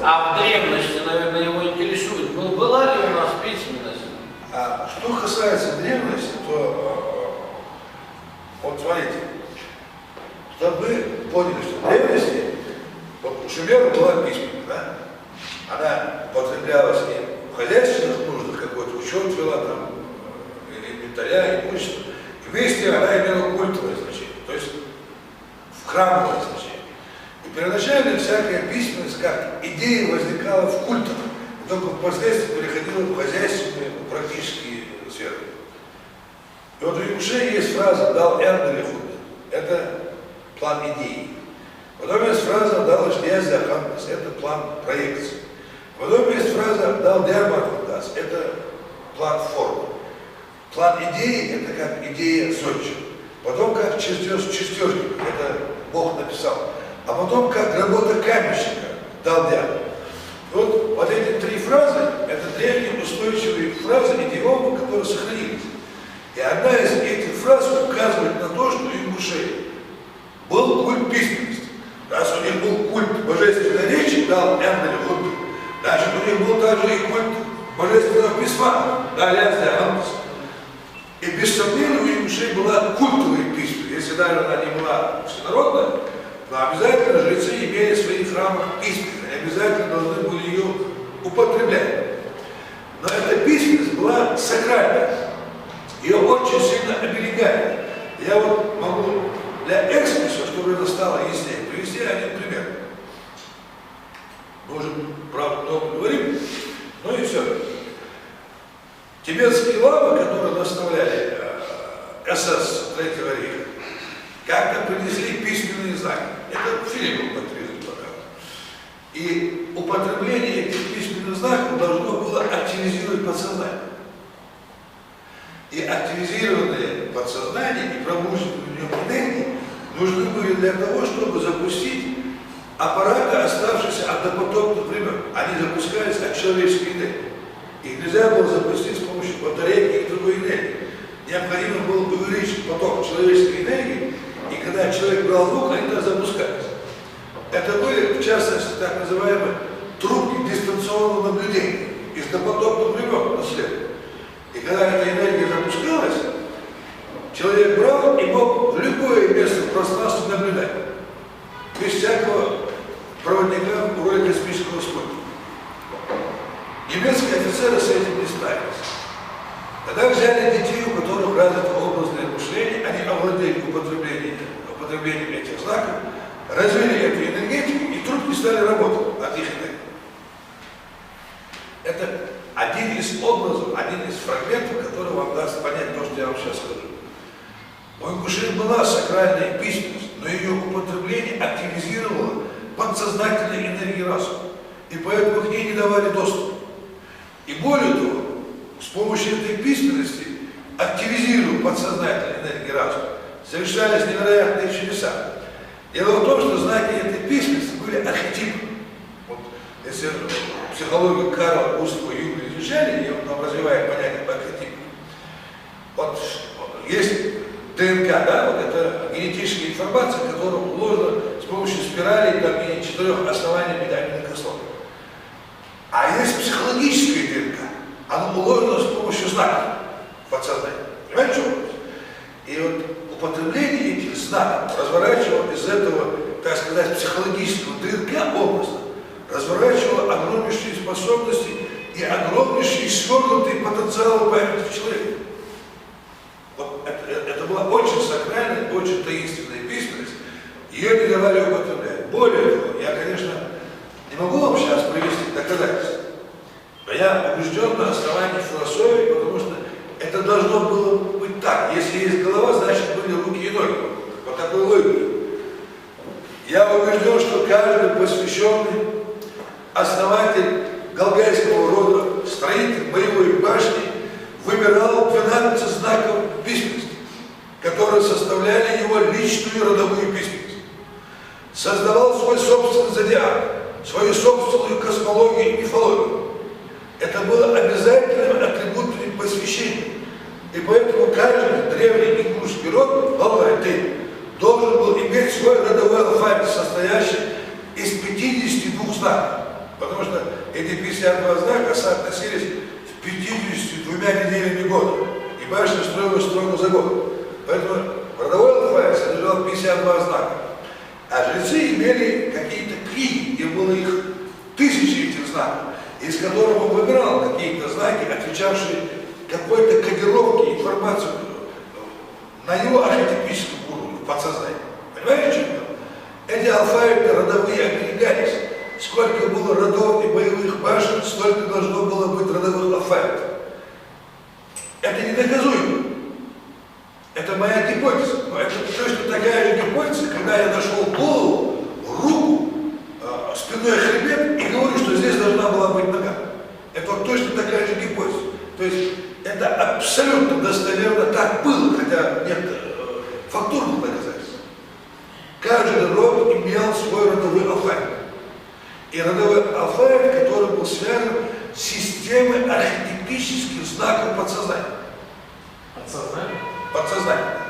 А в древности, наверное, его интересует, была ли у нас письменность? Что касается древности, то вот смотрите, чтобы вы поняли, что в древности, вот у Шумера была письменность, да? Она употреблялась не в хозяйственных нуждах, какой-то учет вела там, инвентаря, имущества. И вместе она имела культовое значение, то есть в храмовое значение. И первоначально всякая письменность, как идея, возникала в культах, и только впоследствии переходила в хозяйственные, практические сферы. И вот у Якушей есть фраза «дал Эрдели худ». Это план идеи. Потом есть фраза «дал Ишдиязя Хандас». Это план проекции. Потом есть фраза «дал Дермар Худас». Это план формы. План идеи – это как идея зодчего. Потом как чертежник, это Бог написал. А потом как работа каменщика, дал Дермар. Вот эти три фразы – это древние устойчивые фразы идиомы, которые сохранились. И одна из этих фраз указывает на то, что у Ингушей был культ письменности. Раз у них был культ божественной речи, дал Эрдели худ, значит, у них был также и культ божественного письма, дал Язя Хандас. И без сомнения у Ингушей была культовая письма. Если даже она не была всенародная, но обязательно жрецы имели в своих храмах письменность, они обязательно должны были ее употреблять. Но эта письменность была сакральная. Ее очень сильно оберегали. Я вот могу для экскурса, чтобы это стало яснее, привести один пример. Мы уже, правда, много говорим, но и все. Тибетские ламы, которые наставляли СС Третьего рейха, как-то принесли письменные знаки. Это фильм был подписан пока. И употребление этих письменных знаков должно было активизировать подсознание. И активизированные подсознание и пробужденные в нем энергии нужны были для того, чтобы запустить аппараты, оставшиеся от допотопных времен. Они запускались от человеческой энергии. Их нельзя было запустить с помощью батарейки и другой энергии. Необходимо было увеличить поток человеческой энергии, и когда человек брал звук, они тогда запускались. Это были, в частности, так называемые трубки дистанционного наблюдения из допотопных времен наследия. И когда эта энергия запускалась, человек брал и мог в любое место в пространстве наблюдать, без всякого проводника в роли космического спутника. Немецкие офицеры с этим не справились. Тогда взяли детей, у которых развито образное мышление, они овладели употреблением этих знаков, развили эту энергетику, и трубки стали работать от их энергии. Это один из образов, один из фрагментов, который вам даст понять то, что я вам сейчас скажу. У Ингушей была сакральная письменность, но ее употребление активизировало подсознательные энергии разума, и поэтому к ней не давали доступ. И более того, с помощью этой письменности, активизируя подсознательные энергии разума, совершались невероятные чудеса. Дело в том, что знаки этой письменности были архетипы. Вот, если психологию Карла Густава Юнга изучали, и он там развивает понятие по архетипу. Вот есть ДНК, да, вот это генетическая информация, которая уложена с помощью спиралей там, и 4 оснований аминных кислот. А есть психологическая ДНК, она уложена с помощью знаков подсознания. Понимаете, что? И вот употребление этих знаков разворачивало из этого, так сказать, психологического ДНК образа, разворачивало огромнейшие способности и огромнейшие свернутые потенциалы памяти человека. Вот это была очень сакральная, очень таинственная письменность, ее не давали употреблять. Более того, я, конечно, не могу вам сейчас привести доказательства, но я убежден на основании философии, потому что это должно было быть так. Если есть голова, значит были руки и ноги. Вот такой логике. Я убежден, что каждый посвященный основатель галгайского рода, строитель боевой башни, выбирал 12 знаков письменности, которые составляли его личную родовую письменность. Создавал свой собственный зодиак, свою собственную космологию и мифологию. Это было обязательным атрибутом посвящения. И поэтому каждый древний ингушский род, Балвай-Ты, должен был иметь свой родовой алфавит, состоящий из 52 знаков. Потому что эти 52 знака соотносились с 52 неделями года. И башня строилась строго за год. Поэтому родовой алфавит содержал 52 знака. А жрецы имели какие-то книги, где было их тысячи этих знаков, из которых он выбирал какие-то знаки, отвечавшие какой-то кодировке информацию на его архетипическом уровне, в подсознании. Понимаете, что это? Эти алфавиты родовые оберегались. Сколько было родов и боевых башен, столько должно было быть родовых алфавитов. Это недоказуемо. Это моя гипотеза. Но это точно такая же гипотеза, когда я нашел голову, руку, спиной хребет и говорю, что здесь должна была быть нога. Это вот точно такая же гипотеза. То есть это абсолютно достоверно так было, хотя нет фактурных доказательств. Каждый род имел свой родовой алфавит. И родовой алфавит, который был связан с системой архетипических знаков подсознания. Подсознание? Подсознание.